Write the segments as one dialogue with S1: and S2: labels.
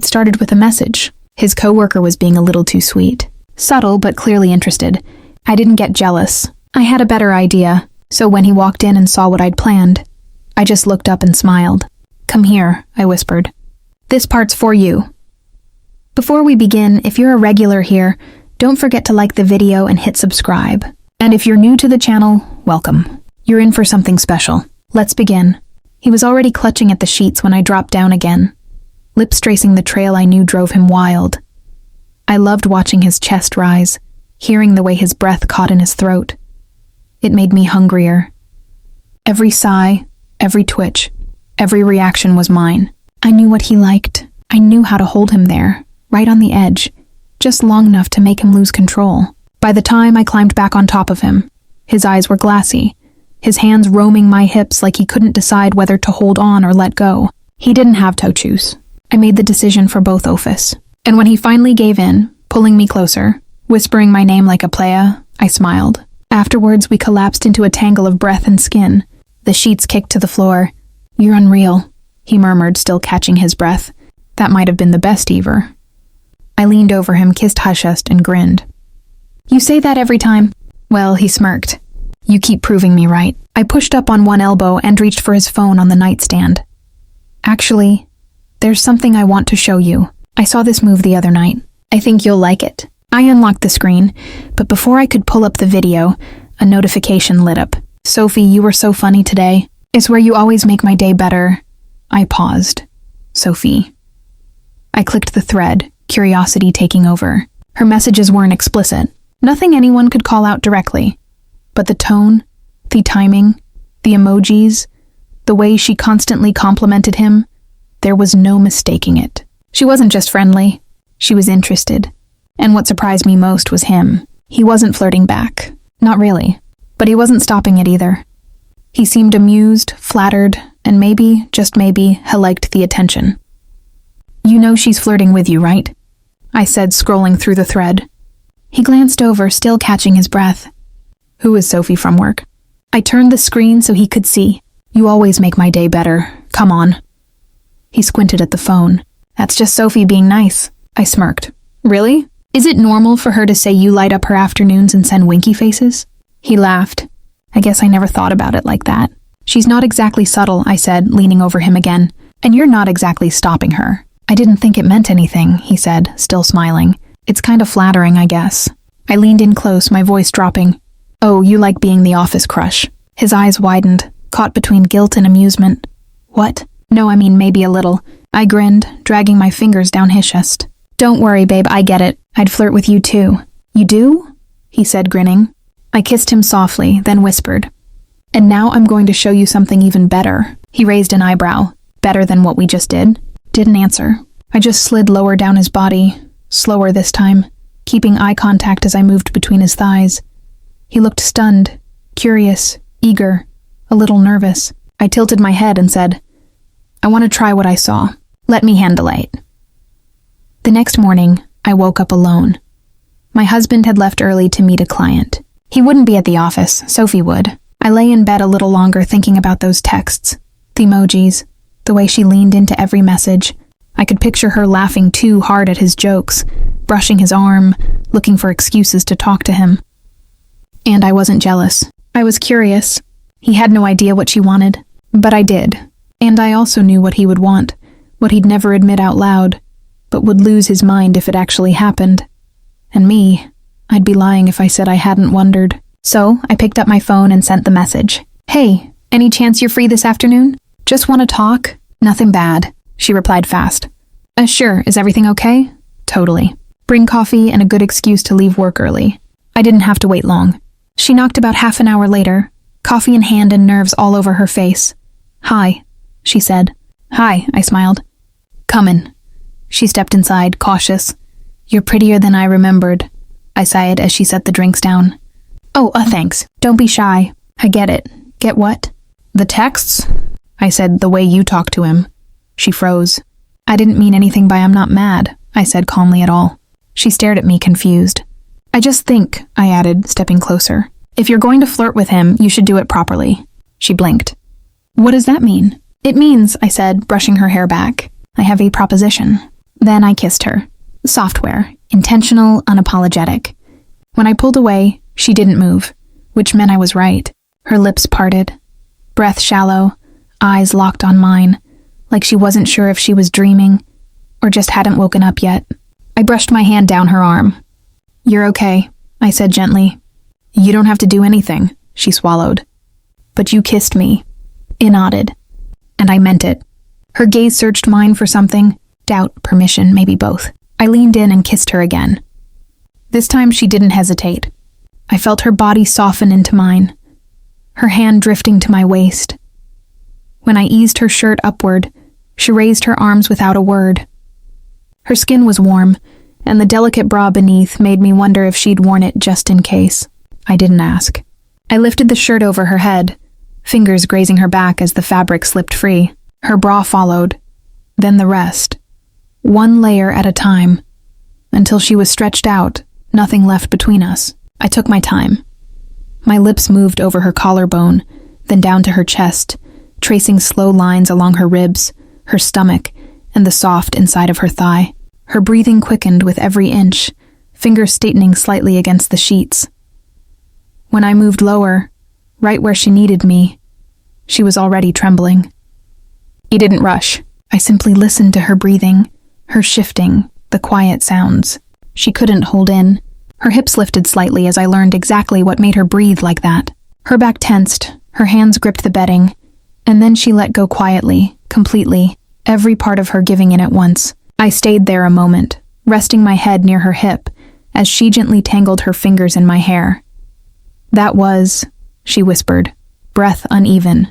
S1: started with a message. His coworker was being a little too sweet. Subtle, but clearly interested. I didn't get jealous. I had a better idea, so when he walked in and saw what I'd planned, I just looked up and smiled. "Come here," I whispered. "This part's for you." Before we begin, if you're a regular here, don't forget to like the video and hit subscribe. And if you're new to the channel, welcome. You're in for something special. Let's begin. He was already clutching at the sheets when I dropped down again, lips tracing the trail I knew drove him wild. I loved watching his chest rise, hearing the way his breath caught in his throat. It made me hungrier. Every sigh, every twitch, every reaction was mine. I knew what he liked. I knew how to hold him there, right on the edge, just long enough to make him lose control. By the time I climbed back on top of him, his eyes were glassy, his hands roaming my hips like he couldn't decide whether to hold on or let go. He didn't have toe choose. I made the decision for both of us. And when he finally gave in, pulling me closer, whispering my name like a playa, I smiled. Afterwards, we collapsed into a tangle of breath and skin. The sheets kicked to the floor. "You're unreal," he murmured, still catching his breath. That might have been the best ever. I leaned over him, kissed Hushest, and grinned. "You say that every time." "Well," he smirked. "You keep proving me right." I pushed up on one elbow and reached for his phone on the nightstand. "Actually, there's something I want to show you. I saw this move the other night. I think you'll like it." I unlocked the screen, but before I could pull up the video, a notification lit up. "Sophie, you were so funny today. It's where you always make my day better." I paused. "Sophie." I clicked the thread, curiosity taking over. Her messages weren't explicit. Nothing anyone could call out directly. But the tone, the timing, the emojis, the way she constantly complimented him, there was no mistaking it. She wasn't just friendly. She was interested. And what surprised me most was him. He wasn't flirting back. Not really. But he wasn't stopping it either. He seemed amused, flattered, and maybe, just maybe, he liked the attention. "You know she's flirting with you, right?" I said, scrolling through the thread. He glanced over, still catching his breath. "Who is Sophie from work?" I turned the screen so he could see. "You always make my day better. Come on." He squinted at the phone. "That's just Sophie being nice." I smirked. "Really? Is it normal for her to say you light up her afternoons and send winky faces?" He laughed. "I guess I never thought about it like that." "She's not exactly subtle," I said, leaning over him again. "And you're not exactly stopping her." "I didn't think it meant anything," he said, still smiling. "It's kind of flattering, I guess." I leaned in close, my voice dropping. "Oh, you like being the office crush." His eyes widened, caught between guilt and amusement. "What?" "No, I mean maybe a little." I grinned, dragging my fingers down his chest. "Don't worry, babe, I get it. I'd flirt with you too." "You do?" he said, grinning. I kissed him softly, then whispered, "And now I'm going to show you something even better." He raised an eyebrow. "Better than what we just did?" Didn't answer. I just slid lower down his body, slower this time, keeping eye contact as I moved between his thighs. He looked stunned, curious, eager, a little nervous. I tilted my head and said, "I want to try what I saw. Let me handle it." The next morning, I woke up alone. My husband had left early to meet a client. He wouldn't be at the office, Sophie would. I lay in bed a little longer thinking about those texts, the emojis, the way she leaned into every message. I could picture her laughing too hard at his jokes, brushing his arm, looking for excuses to talk to him. And I wasn't jealous. I was curious. He had no idea what she wanted, but I did. And I also knew what he would want, what he'd never admit out loud, but would lose his mind if it actually happened. And me, I'd be lying if I said I hadn't wondered. So I picked up my phone and sent the message. "Hey, any chance you're free this afternoon? Just want to talk? Nothing bad." She replied fast. Sure, is everything okay?" "Totally. Bring coffee and a good excuse to leave work early." I didn't have to wait long. She knocked about half an hour later, coffee in hand and nerves all over her face. "Hi," she said. "Hi," I smiled. "Comin'." She stepped inside, cautious. "You're prettier than I remembered," I sighed as she set the drinks down. "Oh, thanks. Don't be shy." "I get it." "Get what?" "The texts," I said, "the way you talk to him." She froze. "I didn't mean anything by I'm not mad," I said calmly at all. She stared at me, confused. "I just think," I added, stepping closer, "if you're going to flirt with him, you should do it properly." She blinked. "What does that mean?" "It means," I said, brushing her hair back, "I have a proposition." Then I kissed her. Software, intentional, unapologetic. When I pulled away, she didn't move, which meant I was right. Her lips parted, breath shallow, eyes locked on mine, like she wasn't sure if she was dreaming or just hadn't woken up yet. I brushed my hand down her arm. "You're okay," I said gently. "You don't have to do anything," she swallowed. "But you kissed me." I nodded. And I meant it. Her gaze searched mine for something, doubt, permission, maybe both. I leaned in and kissed her again. This time she didn't hesitate. I felt her body soften into mine, her hand drifting to my waist. When I eased her shirt upward, she raised her arms without a word. Her skin was warm, and the delicate bra beneath made me wonder if she'd worn it just in case. I didn't ask. I lifted the shirt over her head, fingers grazing her back as the fabric slipped free. Her bra followed, then the rest, one layer at a time, until she was stretched out, nothing left between us. I took my time. My lips moved over her collarbone, then down to her chest, tracing slow lines along her ribs, her stomach, and the soft inside of her thigh. Her breathing quickened with every inch, fingers straightening slightly against the sheets. When I moved lower, right where she needed me, she was already trembling. He didn't rush. I simply listened to her breathing, her shifting, the quiet sounds. She couldn't hold in. Her hips lifted slightly as I learned exactly what made her breathe like that. Her back tensed, her hands gripped the bedding, and then she let go quietly, completely, every part of her giving in at once. I stayed there a moment, resting my head near her hip, as she gently tangled her fingers in my hair. "That was," she whispered, breath uneven.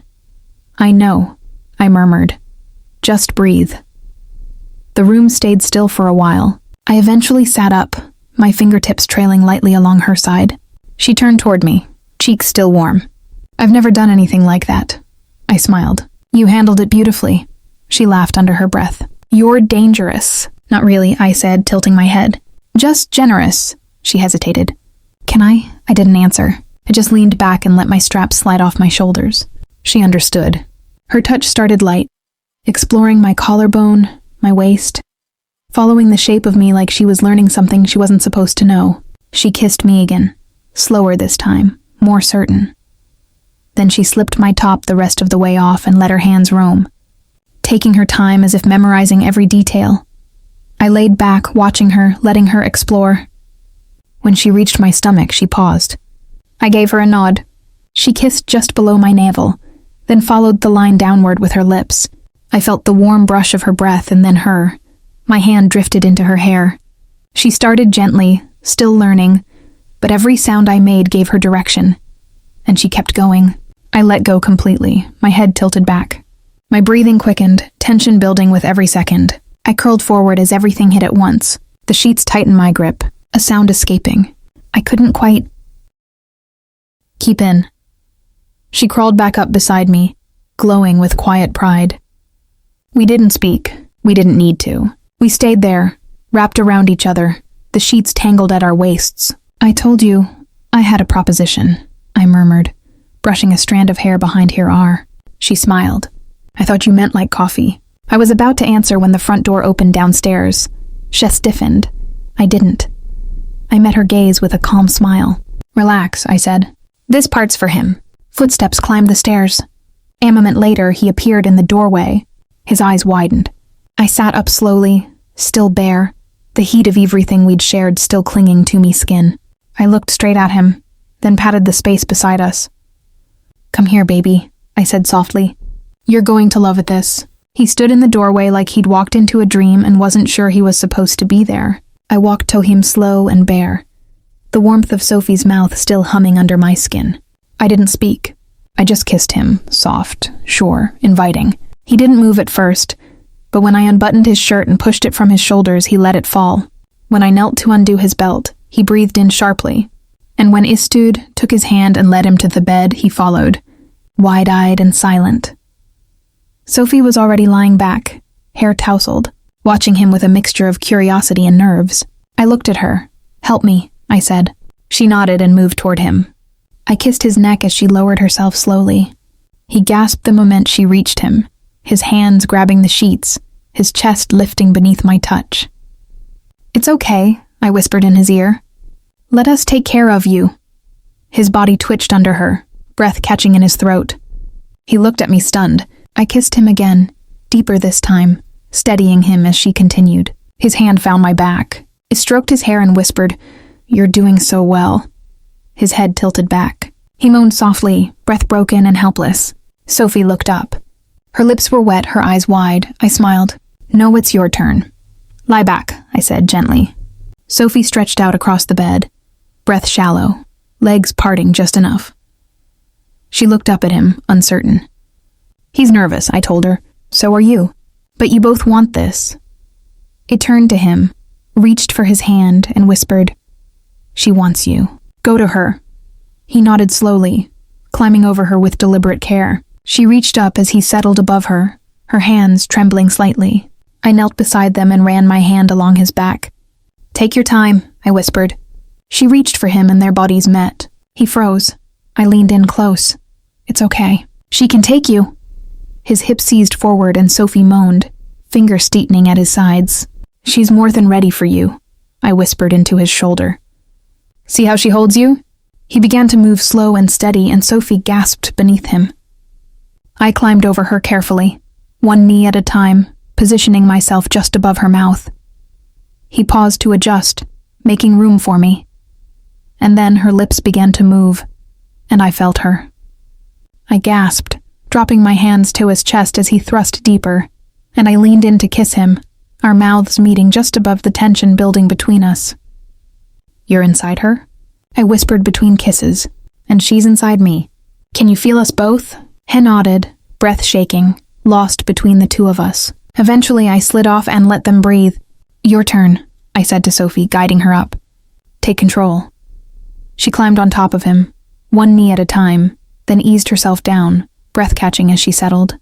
S1: "I know," I murmured. "Just breathe." The room stayed still for a while. I eventually sat up, my fingertips trailing lightly along her side. She turned toward me, cheeks still warm. "I've never done anything like that." I smiled. "You handled it beautifully." She laughed under her breath. "You're dangerous." "Not really," I said, tilting my head. "Just generous." She hesitated. "Can I?" I didn't answer. I just leaned back and let my straps slide off my shoulders. She understood. Her touch started light, exploring my collarbone, my waist, following the shape of me like she was learning something she wasn't supposed to know. She kissed me again, slower this time, more certain. Then she slipped my top the rest of the way off and let her hands roam, taking her time as if memorizing every detail. I laid back, watching her, letting her explore. When she reached my stomach, she paused. I gave her a nod. She kissed just below my navel, then followed the line downward with her lips. I felt the warm brush of her breath and then her. My hand drifted into her hair. She started gently, still learning, but every sound I made gave her direction. And she kept going. I let go completely, my head tilted back. My breathing quickened, tension building with every second. I curled forward as everything hit at once. The sheets tightened my grip, a sound escaping. I couldn't quite keep in. She crawled back up beside me, glowing with quiet pride. We didn't speak. We didn't need to. We stayed there, wrapped around each other, the sheets tangled at our waists. "I told you I had a proposition," I murmured, brushing a strand of hair behind her ear. She smiled. "I thought you meant like coffee." I was about to answer when the front door opened downstairs. She stiffened. I didn't. I met her gaze with a calm smile. "Relax," I said. "This part's for him." Footsteps climbed the stairs. A moment later, he appeared in the doorway. His eyes widened. I sat up slowly, still bare, the heat of everything we'd shared still clinging to me skin. I looked straight at him, then patted the space beside us. "Come here, baby," I said softly. "You're going to love it this." He stood in the doorway like he'd walked into a dream and wasn't sure he was supposed to be there. I walked to him slow and bare, the warmth of Sophie's mouth still humming under my skin. I didn't speak. I just kissed him, soft, sure, inviting. He didn't move at first, but when I unbuttoned his shirt and pushed it from his shoulders, he let it fall. When I knelt to undo his belt, he breathed in sharply. And when Istud took his hand and led him to the bed, he followed, wide-eyed and silent. Sophie was already lying back, hair tousled, watching him with a mixture of curiosity and nerves. I looked at her. "Help me," I said. She nodded and moved toward him. I kissed his neck as she lowered herself slowly. He gasped the moment she reached him, his hands grabbing the sheets, his chest lifting beneath my touch. "It's okay," I whispered in his ear. "Let us take care of you." His body twitched under her, breath catching in his throat. He looked at me stunned. I kissed him again, deeper this time, steadying him as she continued. His hand found my back. It stroked his hair and whispered, "You're doing so well." His head tilted back. He moaned softly, breath broken and helpless. Sophie looked up. Her lips were wet, her eyes wide. I smiled. "No, it's your turn." "Lie back," I said gently. Sophie stretched out across the bed, breath shallow, legs parting just enough. She looked up at him, uncertain. "He's nervous," I told her. "So are you. But you both want this." It turned to him, reached for his hand, and whispered, "She wants you. Go to her." He nodded slowly, climbing over her with deliberate care. She reached up as he settled above her, her hands trembling slightly. I knelt beside them and ran my hand along his back. "Take your time," I whispered. She reached for him and their bodies met. He froze. I leaned in close. "It's okay. She can take you." His hips seized forward and Sophie moaned, fingers steightening at his sides. "She's more than ready for you," I whispered into his shoulder. "See how she holds you?" He began to move slow and steady, and Sophie gasped beneath him. I climbed over her carefully, one knee at a time, positioning myself just above her mouth. He paused to adjust, making room for me. And then her lips began to move, and I felt her. I gasped, dropping my hands to his chest as he thrust deeper, and I leaned in to kiss him, our mouths meeting just above the tension building between us. "You're inside her?" I whispered between kisses. "And she's inside me. Can you feel us both?" He nodded, breath shaking, lost between the two of us. Eventually I slid off and let them breathe. "Your turn," I said to Sophie, guiding her up. "Take control." She climbed on top of him, one knee at a time, then eased herself down, breath catching as she settled.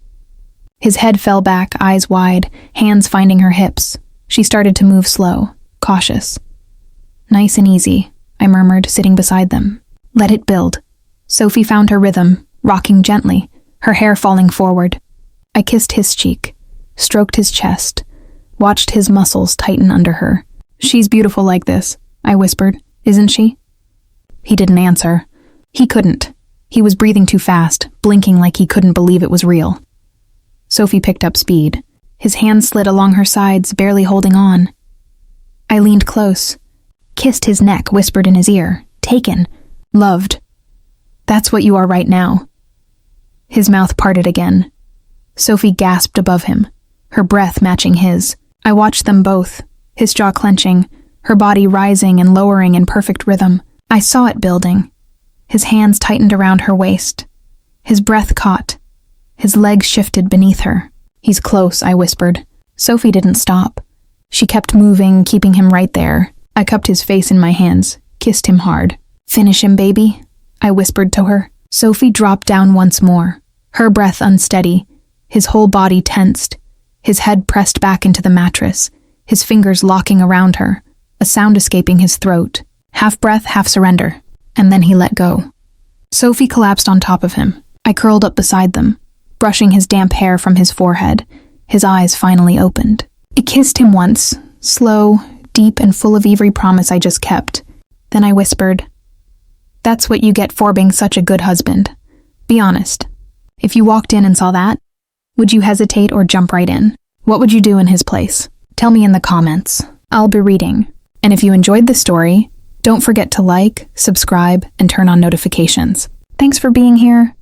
S1: His head fell back, eyes wide, hands finding her hips. She started to move slow, cautious. "Nice and easy," I murmured, sitting beside them. "Let it build." Sophie found her rhythm, rocking gently, her hair falling forward. I kissed his cheek, stroked his chest, watched his muscles tighten under her. "She's beautiful like this," I whispered. "Isn't she?" He didn't answer. He couldn't. He was breathing too fast, blinking like he couldn't believe it was real. Sophie picked up speed. His hand slid along her sides, barely holding on. I leaned close, kissed his neck, whispered in his ear, "Taken, loved. That's what you are right now." His mouth parted again. Sophie gasped above him, her breath matching his. I watched them both, his jaw clenching, her body rising and lowering in perfect rhythm. I saw it building. His hands tightened around her waist. His breath caught. His legs shifted beneath her. "He's close," I whispered. Sophie didn't stop. She kept moving, keeping him right there. I cupped his face in my hands, kissed him hard. "Finish him, baby," I whispered to her. Sophie dropped down once more, her breath unsteady, his whole body tensed, his head pressed back into the mattress, his fingers locking around her, a sound escaping his throat. Half breath, half surrender. And then he let go. Sophie collapsed on top of him. I curled up beside them, brushing his damp hair from his forehead. His eyes finally opened. I kissed him once, slow, deep, and full of every promise I just kept. Then I whispered, "That's what you get for being such a good husband. Be honest. If you walked in and saw that, would you hesitate or jump right in? What would you do in his place? Tell me in the comments. I'll be reading. And if you enjoyed this story, don't forget to like, subscribe, and turn on notifications. Thanks for being here.